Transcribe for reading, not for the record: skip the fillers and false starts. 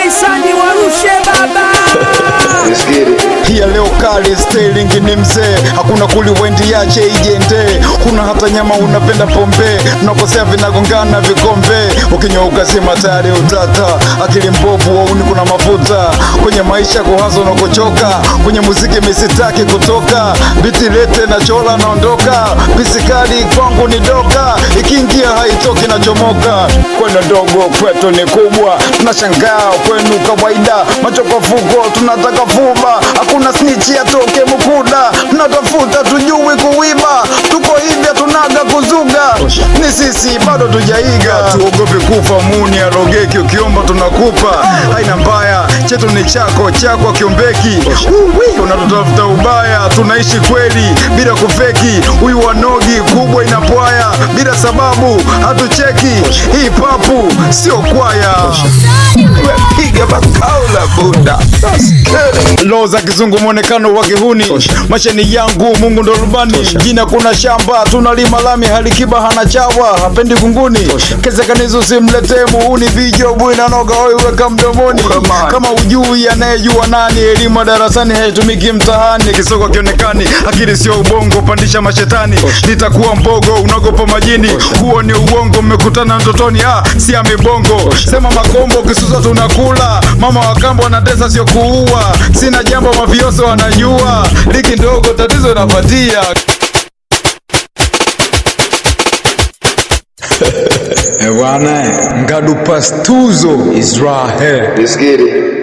Jason warushe baba. Hiya leo kali styling ni mzee, hakuna kuliwendi yache ijende. Kuna hata nyama unapenda pombe, tunakosea vinagongana vikombe. Ukinyooka sima tayari utata, akili mbovu wauni kuna mafuta. Kwenye maisha kuhazo na kuchoka, kwenye muziki misitaki kutoka. Biti lete na chola naondoka, pisikali kwangu ni doka. Ikiingia haitoki na chomoka. Kwenu ndogo kwetu ni kubwa, tunashangaa kwenu kawaida. Macho kwa fuko tunataka fuba, hakuna snitch atoke mukuda. Tunatafuta tujui kuiba, tuko hivi tunaga kuzuga. Ni sisi bado tujaiga, tuogope kufa muni arogeki. Ukiomba tunakupa, haina mbaya, chetu ni chako, chako kiombeki. Unatutafuta ubaya, tunaishi kweli bila kufeki. Huyu wanogi kubwa inapwaya, bila sababu hatucheki. Hii papu sio kwaya, piga bakaula buda. Lo za kizungu mwonekano wa kihuni, masheni yangu Mungu ndo rubani. Jina kuna shamba, tunalima lami, halikiba hana chawa, hapendi kunguni. Kezekanizo simlete muuni, vijobu inanoga hoi weka mdomoni. Kama ujui anayejua nani, elimu darasani haitumiki mtahani. Kisoko kionekani, akili sio ubongo, pandisha mashetani. Nitakuwa mbogo, unagopa majini, huo ni uongo. Mmekutana ndotoni, si amibongo. Sema makombo, kisusa tunakula. Mama wakambo wanatesa sio kuua. Sina jambo mafioso wanajua, liki ndogo tatizo inapatia. Ewana Ngadu Pastuzo Israel. Let's get it.